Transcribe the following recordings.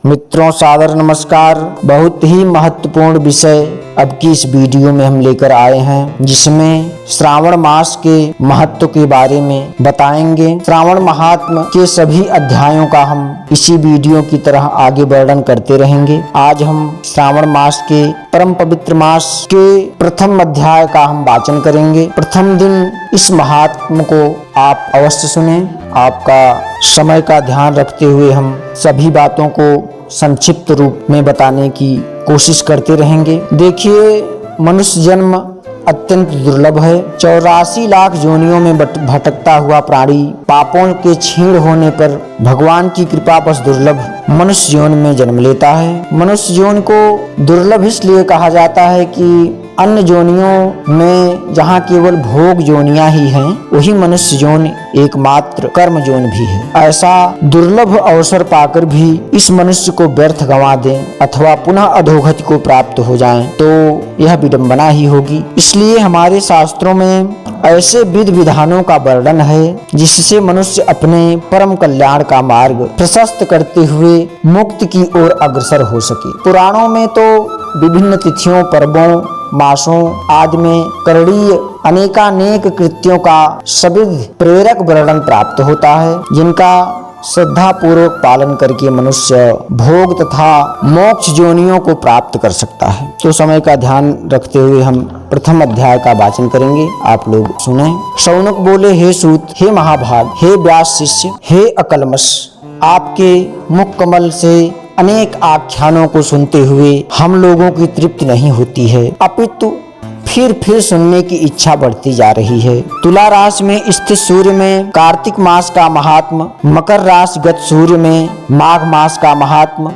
मित्रों सादर नमस्कार। बहुत ही महत्वपूर्ण विषय अब की इस वीडियो में हम लेकर आए हैं, जिसमें श्रावण मास के महत्व के बारे में बताएंगे। श्रावण महात्म के सभी अध्यायों का हम इसी वीडियो की तरह आगे वर्णन करते रहेंगे। आज हम श्रावण मास के परम पवित्र मास के प्रथम अध्याय का हम वाचन करेंगे। प्रथम दिन इस महात्म को आप अवश्य सुने। आपका समय का ध्यान रखते हुए हम सभी बातों को संक्षिप्त रूप में बताने की कोशिश करते रहेंगे। देखिए, मनुष्य जन्म अत्यंत दुर्लभ है। 84 लाख योनियों में भटकता हुआ प्राणी पापों के क्षीण होने पर भगवान की कृपा बस दुर्लभ मनुष्य जीवन में जन्म लेता है। मनुष्य जीवन को दुर्लभ इसलिए कहा जाता है कि अन्य योनियों में जहाँ केवल भोग योनियां ही हैं, वही मनुष्य जीवन एकमात्र कर्म जीवन भी है। ऐसा दुर्लभ अवसर पाकर भी इस मनुष्य को व्यर्थ गंवा दें अथवा पुनः अधोगति को प्राप्त हो जाएं, तो यह विडंबना ही होगी। इसलिए हमारे शास्त्रों में ऐसे विधि विधानों का वर्णन है जिससे मनुष्य अपने परम कल्याण का मार्ग प्रशस्त करते हुए मुक्ति की ओर अग्रसर हो सके। पुराणों में तो विभिन्न तिथियों, पर्वों, मासों आदि में करणीय अनेकानेक कृत्यों का सविध प्रेरक वर्णन प्राप्त होता है, जिनका श्रद्धा पूर्वक पालन करके मनुष्य भोग तथा मोक्ष योनियों को प्राप्त कर सकता है। तो समय का ध्यान रखते हुए हम प्रथम अध्याय का वाचन करेंगे। आप लोग सुने। शौनक बोले, हे सूत, हे महाभाग, हे व्यास शिष्य, हे अकलमश, आपके मुख कमल से अनेक आख्यानों को सुनते हुए हम लोगों की तृप्ति नहीं होती है, अपितु फिर सुनने की इच्छा बढ़ती जा रही है। तुला राशि में स्थित सूर्य में कार्तिक मास का महात्म, मकर राशिगत सूर्य में माघ मास का महात्म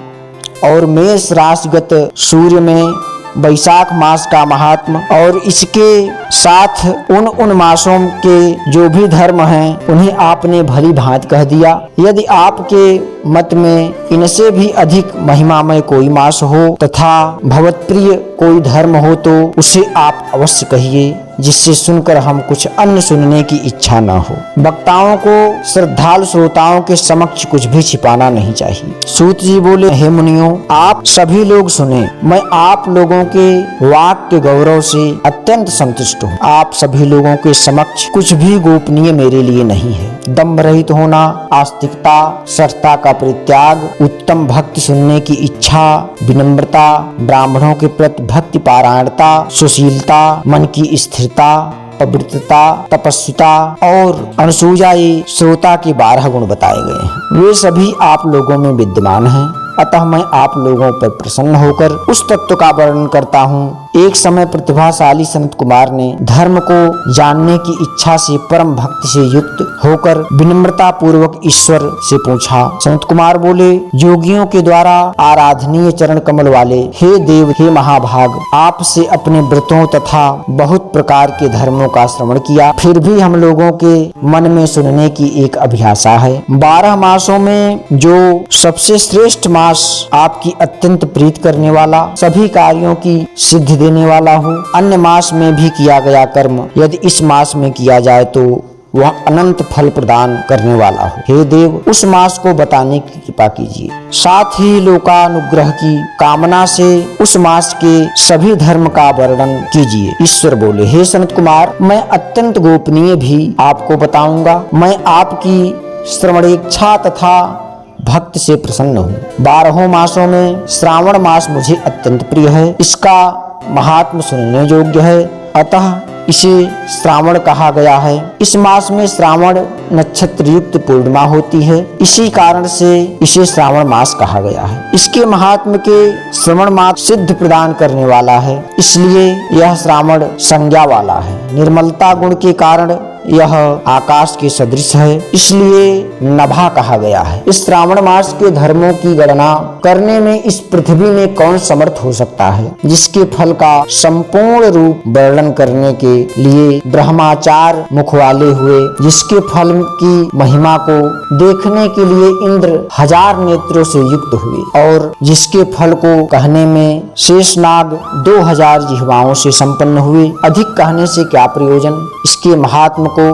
और मेष राशिगत सूर्य में वैशाख मास का महात्म, और इसके साथ उन मासों के जो भी धर्म हैं उन्हें आपने भली भांति कह दिया। यदि आपके मत में इनसे भी अधिक महिमामय कोई मास हो तथा भगवत्प्रिय कोई धर्म हो तो उसे आप अवश्य कहिए, जिससे सुनकर हम कुछ अन्य सुनने की इच्छा न हो। वक्ताओं को श्रद्धालु श्रोताओं के समक्ष कुछ भी छिपाना नहीं चाहिए। सूत जी बोले, हे मुनियों, आप सभी लोग सुने। मैं आप लोगों के वाक के गौरव से अत्यंत संतुष्ट हूँ। आप सभी लोगों के समक्ष कुछ भी गोपनीय मेरे लिए नहीं है। दंभ रहित होना, आस्तिकता, सरता का परित्याग, उत्तम भक्ति सुनने की इच्छा, विनम्रता, ब्राह्मणों के प्रति भक्ति पारायणता, सुशीलता, मन की स्थिरता, पवित्रता, तपस्विता और अनसूया, ये श्रोता के 12 गुण बताए गए हैं। वे सभी आप लोगों में विद्यमान हैं। अतः मैं आप लोगों पर प्रसन्न होकर उस तत्व का वर्णन करता हूँ। एक समय प्रतिभाशाली सनत कुमार ने धर्म को जानने की इच्छा से परम भक्ति से युक्त होकर विनम्रता पूर्वक ईश्वर से पूछा। सनत कुमार बोले, योगियों के द्वारा आराधनीय चरण कमल वाले हे देव, हे महाभाग, आपसे अपने व्रतों तथा बहुत प्रकार के धर्मों का श्रवण किया, फिर भी हम लोगों के मन में सुनने की एक अभिलाषा है। 12 मासों में जो सबसे श्रेष्ठ मास आपकी अत्यंत प्रीत करने वाला, सभी कार्यों की सिद्धि देने वाला हो, अन्य मास में भी किया गया कर्म यदि इस मास में किया जाए तो वह अनंत फल प्रदान करने वाला हो। हे देव, उस मास को बताने की कृपा कीजिए। साथ ही लोकानुग्रह की कामना से उस मास के सभी धर्म का वर्णन कीजिए। ईश्वर बोले, हे सनत कुमार, मैं अत्यंत गोपनीय भी आपको बताऊंगा। मैं आपकी श्रवणेच्छा तथा भक्त से प्रसन्न हूँ। 12 मासों में श्रावण मास मुझे अत्यंत प्रिय है। इसका महात्म सुनने योग्य है, अतः इसे श्रावण कहा गया है। इस मास में श्रावण नक्षत्र युक्त पूर्णिमा होती है, इसी कारण से इसे श्रावण मास कहा गया है। इसके महात्म के श्रवण मास सिद्ध प्रदान करने वाला है, इसलिए यह श्रावण संज्ञा वाला है। निर्मलता गुण के कारण यह आकाश के सदृश है, इसलिए नभा कहा गया है। इस श्रावण मास के धर्मों की गणना करने में इस पृथ्वी में कौन समर्थ हो सकता है, जिसके फल का संपूर्ण रूप वर्णन करने के लिए ब्रह्माचार मुख वाले हुए, जिसके फल की महिमा को देखने के लिए इंद्र 1000 नेत्रों से युक्त हुए और जिसके फल को कहने में शेषनाग 2000 जिह्वाओं से संपन्न हुए। अधिक कहने से क्या प्रयोजन। इसके महात्म को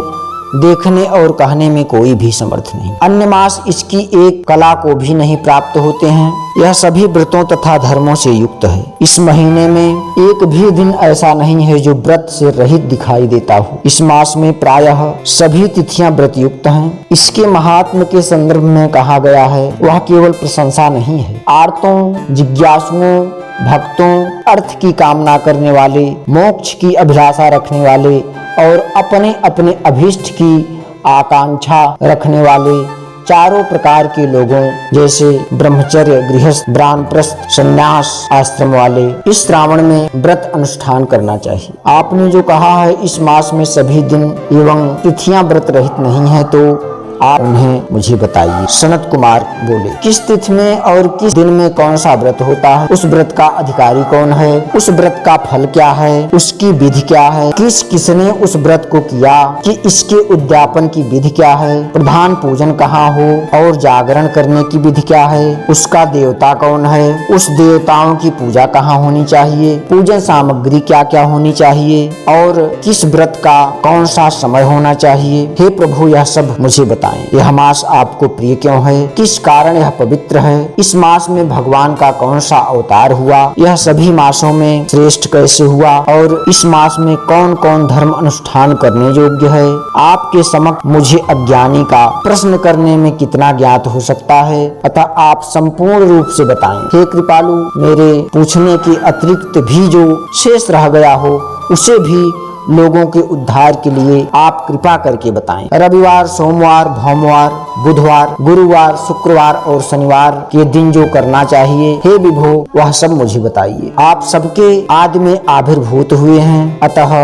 देखने और कहने में कोई भी समर्थ नहीं। अन्य मास इसकी एक कला को भी नहीं प्राप्त होते हैं। यह सभी व्रतों तथा धर्मों से युक्त है। इस महीने में एक भी दिन ऐसा नहीं है जो व्रत से रहित दिखाई देता हो। इस मास में प्रायः सभी तिथियां व्रत युक्त हैं। इसके महात्म के संदर्भ में कहा गया है, वह केवल प्रशंसा नहीं है। आर्तों, जिज्ञासुओं, भक्तों, अर्थ की कामना करने वाले, मोक्ष की अभिलाषा रखने वाले और अपने अपने अभीष्ट की आकांक्षा रखने वाले चारों प्रकार के लोगों जैसे ब्रह्मचर्य, गृहस्थ, वानप्रस्थ, संन्यास आश्रम वाले इस श्रावण में व्रत अनुष्ठान करना चाहिए। आपने जो कहा है इस मास में सभी दिन एवं तिथियां व्रत रहित नहीं है, तो आप उन्हें मुझे बताइए। सनत कुमार बोले, किस तिथि में और किस दिन में कौन सा व्रत होता है? उस व्रत का अधिकारी कौन है? उस व्रत का फल क्या है? उसकी विधि क्या है? किसने उस व्रत को किया कि इसके उद्यापन की विधि क्या है? प्रधान पूजन कहाँ हो और जागरण करने की विधि क्या है? उसका देवता कौन है? उस देवताओं की पूजा कहाँ होनी चाहिए? पूजन सामग्री क्या क्या होनी चाहिए और किस व्रत का कौन सा समय होना चाहिए? हे प्रभु, यह सब मुझे बताएं। यह मास आपको प्रिय क्यों है? किस कारण यह पवित्र है? इस मास में भगवान का कौन सा अवतार हुआ? यह सभी मासों में श्रेष्ठ कैसे हुआ? और इस मास में कौन कौन धर्म अनुष्ठान करने योग्य है? आपके समक्ष मुझे अज्ञानी का प्रश्न करने में कितना ज्ञात हो सकता है? अतः आप संपूर्ण रूप से बताएं। हे कृपालु, मेरे पूछने के अतिरिक्त भी जो शेष रह गया हो उसे भी लोगों के उद्धार के लिए आप कृपा करके बताएं। रविवार, सोमवार, भौमवार, बुधवार, गुरुवार, शुक्रवार और शनिवार के दिन जो करना चाहिए, हे विभो, वह सब मुझे बताइए। आप सबके आदि में आविर्भूत हुए हैं, अतः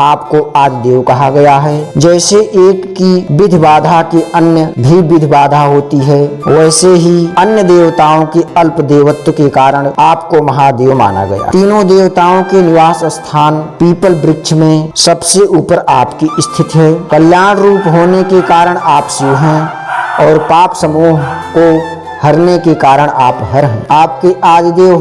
आपको आदि देव कहा गया है। जैसे एक की विधि बाधा के अन्य भी विधि बाधा होती है, वैसे ही अन्य देवताओं के अल्प देवत्व के कारण आपको महादेव माना गया। तीनों देवताओं के निवास स्थान पीपल वृक्ष में सबसे ऊपर आपकी स्थिति है। कल्याण रूप होने के कारण आप शिव हैं और पाप समूह को हरने के कारण आप हर हैं। आपके आदिदेव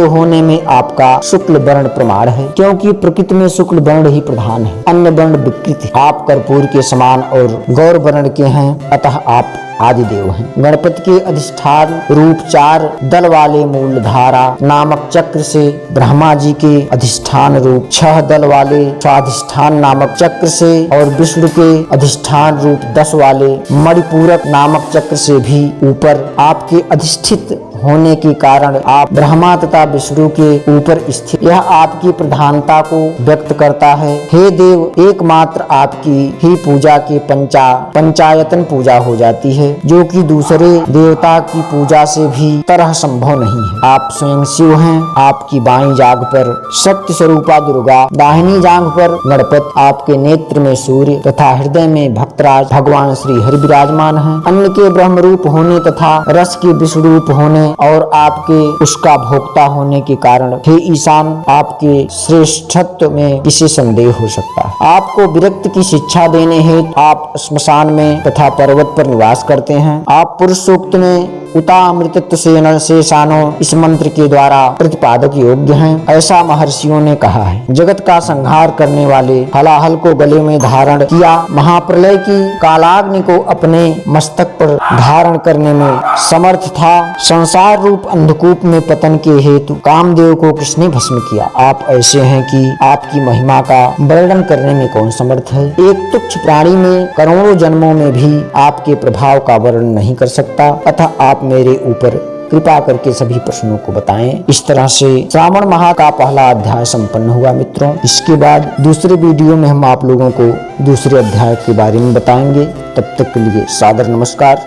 होने में आपका शुक्ल वर्ण प्रमाण है, क्योंकि प्रकृति में शुक्ल वर्ण ही प्रधान है, अन्य वर्ण विकृत है। आप कर्पूर के समान और गौर वर्ण के हैं, अतः आप आदिदेव हैं। गणपति के अधिष्ठान रूप 4 दल वाले मूलधारा नामक चक्र से, ब्रह्मा जी के अधिष्ठान रूप 6 दल वाले स्वाधिष्ठान नामक चक्र से और विष्णु के अधिष्ठान रूप 10 वाले मणिपूरक नामक चक्र से भी ऊपर आपके अधिष्ठित होने के कारण आप ब्रह्मा तथा विष्णु के ऊपर स्थित, यह आपकी प्रधानता को व्यक्त करता है। हे देव, एकमात्र आपकी ही पूजा के पंचायतन पूजा हो जाती है, जो कि दूसरे देवता की पूजा से भी तरह संभव नहीं है। आप स्वयं शिव हैं। आपकी बाईं जांघ पर शक्ति स्वरूपा दुर्गा, दाहिनी जांघ पर गणपति, आपके नेत्र में सूर्य तथा हृदय में भक्तराज भगवान श्री हरि विराजमान है। अन्न के ब्रह्म रूप होने तथा रस के विष्णु रूप होने और आपके उसका भोक्ता होने के कारण, हे ईशान, आपके श्रेष्ठत्व में किसी संदेह हो सकता है। आपको विरक्त की शिक्षा देने हेतु आप श्मशान में तथा पर्वत पर निवास करते हैं। आप पुरुष सूक्त में उता अमृतत्व से शानो इस मंत्र के द्वारा प्रतिपादक योग्य हैं, ऐसा महर्षियों ने कहा है। जगत का संहार करने वाले हलाहल को गले में धारण किया, महाप्रलय की कालाग्नि को अपने मस्तक पर धारण करने में समर्थ था। संसार रूप अंधकूप में पतन के हेतु कामदेव को किसने भस्म किया? आप ऐसे हैं कि आपकी महिमा का वर्णन करने में कौन समर्थ है? एक तुच्छ प्राणी में करोड़ों जन्मों में भी आपके प्रभाव का वर्णन नहीं कर सकता, अतः आप मेरे ऊपर कृपा करके सभी प्रश्नों को बताएं। इस तरह से श्रावण माह का पहला अध्याय संपन्न हुआ मित्रों। इसके बाद दूसरे वीडियो में हम आप लोगों को दूसरे अध्याय के बारे में बताएंगे। तब तक के लिए सादर नमस्कार।